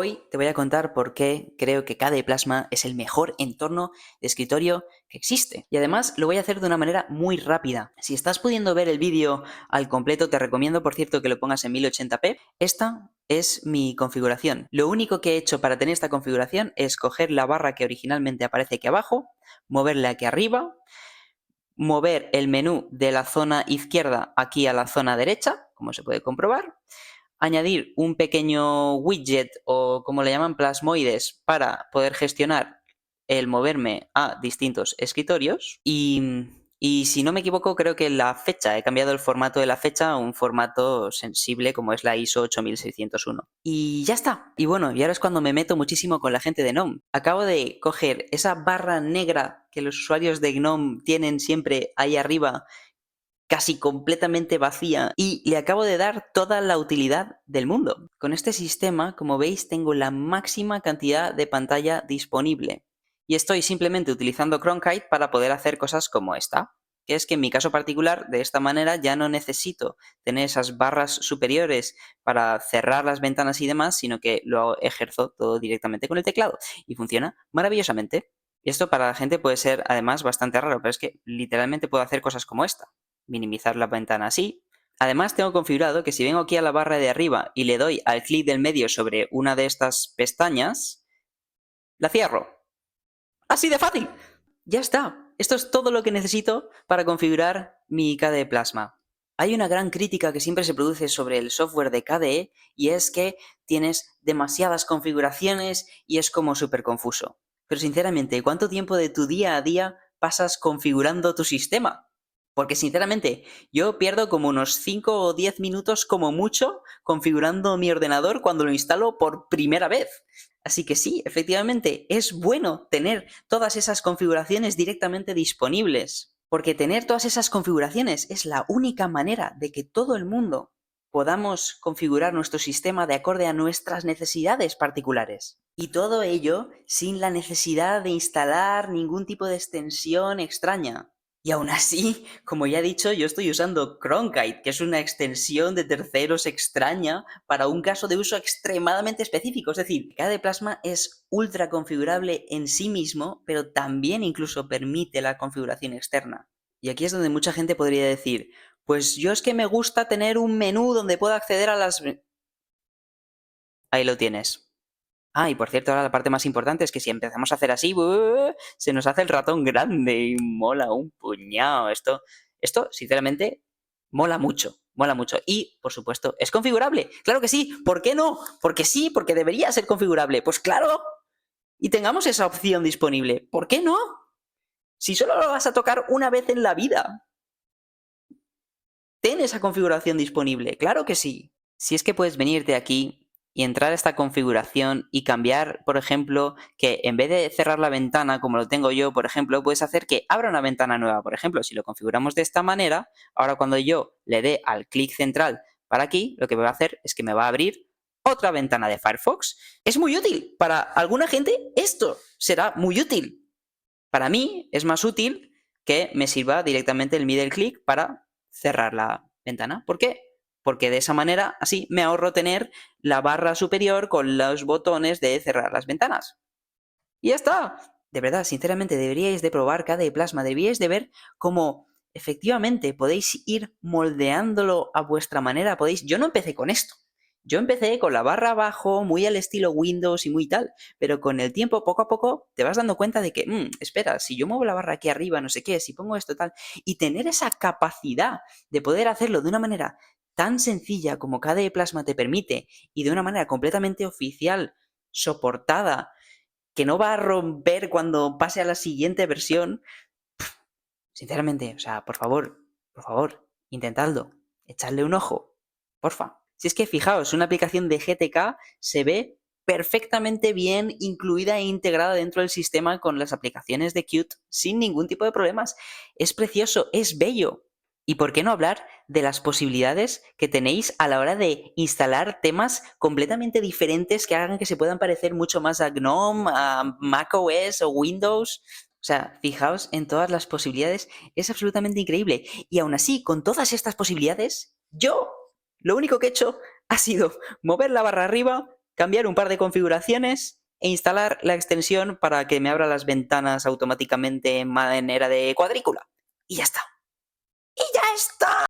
Hoy te voy a contar por qué creo que KDE Plasma es el mejor entorno de escritorio que existe. Y además lo voy a hacer de una manera muy rápida. Si estás pudiendo ver el vídeo al completo, te recomiendo, por cierto, que lo pongas en 1080p. Esta es mi configuración. Lo único que he hecho para tener esta configuración es coger la barra que originalmente aparece aquí abajo, moverla aquí arriba, mover el menú de la zona izquierda aquí a la zona derecha, como se puede comprobar, añadir un pequeño widget o como le llaman plasmoides para poder gestionar el moverme a distintos escritorios y si no me equivoco creo que la fecha, he cambiado el formato de la fecha a un formato sensible como es la ISO 8601. Y ya está. Y bueno, y ahora es cuando me meto muchísimo con la gente de GNOME. Acabo de coger esa barra negra que los usuarios de GNOME tienen siempre ahí arriba, casi completamente vacía, y le acabo de dar toda la utilidad del mundo. Con este sistema, como veis, tengo la máxima cantidad de pantalla disponible. Y estoy simplemente utilizando Cronkite para poder hacer cosas como esta, que es que en mi caso particular, de esta manera, ya no necesito tener esas barras superiores para cerrar las ventanas y demás, sino que lo ejerzo todo directamente con el teclado. Y funciona maravillosamente. Y esto para la gente puede ser además bastante raro, pero es que literalmente puedo hacer cosas como esta. Minimizar la ventana así. Además tengo configurado que si vengo aquí a la barra de arriba y le doy al clic del medio sobre una de estas pestañas, la cierro. ¡Así de fácil! Ya está. Esto es todo lo que necesito para configurar mi KDE Plasma. Hay una gran crítica que siempre se produce sobre el software de KDE y es que tienes demasiadas configuraciones y es como súper confuso. Pero sinceramente, ¿cuánto tiempo de tu día a día pasas configurando tu sistema? Porque sinceramente, yo pierdo como unos 5 o 10 minutos como mucho configurando mi ordenador cuando lo instalo por primera vez. Así que sí, efectivamente, es bueno tener todas esas configuraciones directamente disponibles, porque tener todas esas configuraciones es la única manera de que todo el mundo podamos configurar nuestro sistema de acorde a nuestras necesidades particulares. Y todo ello sin la necesidad de instalar ningún tipo de extensión extraña. Y aún así, como ya he dicho, yo estoy usando Cronkite, que es una extensión de terceros extraña para un caso de uso extremadamente específico. Es decir, KDE Plasma es ultra configurable en sí mismo, pero también incluso permite la configuración externa. Y aquí es donde mucha gente podría decir, pues yo es que me gusta tener un menú donde pueda acceder a las... Ahí lo tienes. Ah, y por cierto, ahora la parte más importante es que si empezamos a hacer así, se nos hace el ratón grande y mola un puñado. Esto, sinceramente, mola mucho, mola mucho. Y, por supuesto, ¿es configurable? ¡Claro que sí! ¿Por qué no? Porque sí, porque debería ser configurable. Pues claro, y tengamos esa opción disponible. ¿Por qué no? Si solo lo vas a tocar una vez en la vida. Ten esa configuración disponible, claro que sí. Si es que puedes venirte aquí y entrar a esta configuración y cambiar, por ejemplo, que en vez de cerrar la ventana como lo tengo yo, por ejemplo, puedes hacer que abra una ventana nueva. Por ejemplo, si lo configuramos de esta manera, ahora cuando yo le dé al clic central para aquí, lo que me va a hacer es que me va a abrir otra ventana de Firefox. Es muy útil. Para alguna gente esto será muy útil. Para mí es más útil que me sirva directamente el middle click para cerrar la ventana. ¿Por qué? Porque de esa manera, así, me ahorro tener la barra superior con los botones de cerrar las ventanas. Y ya está. De verdad, sinceramente, deberíais de probar KDE Plasma. Deberíais de ver cómo efectivamente podéis ir moldeándolo a vuestra manera. Yo no empecé con esto. Yo empecé con la barra abajo, muy al estilo Windows y muy tal, pero con el tiempo, poco a poco, te vas dando cuenta de que, espera, si yo muevo la barra aquí arriba, no sé qué, si pongo esto tal, y tener esa capacidad de poder hacerlo de una manera tan sencilla como KDE Plasma te permite y de una manera completamente oficial, soportada, que no va a romper cuando pase a la siguiente versión, sinceramente, o sea, por favor, intentadlo, echadle un ojo, porfa. Si es que fijaos, una aplicación de GTK se ve perfectamente bien incluida e integrada dentro del sistema con las aplicaciones de Qt sin ningún tipo de problemas. Es precioso, es bello. ¿Y por qué no hablar de las posibilidades que tenéis a la hora de instalar temas completamente diferentes que hagan que se puedan parecer mucho más a GNOME, a macOS o Windows? O sea, fijaos en todas las posibilidades, es absolutamente increíble. Y aún así, con todas estas posibilidades, yo lo único que he hecho ha sido mover la barra arriba, cambiar un par de configuraciones e instalar la extensión para que me abra las ventanas automáticamente en manera de cuadrícula. Y ya está. ¡Y ya está!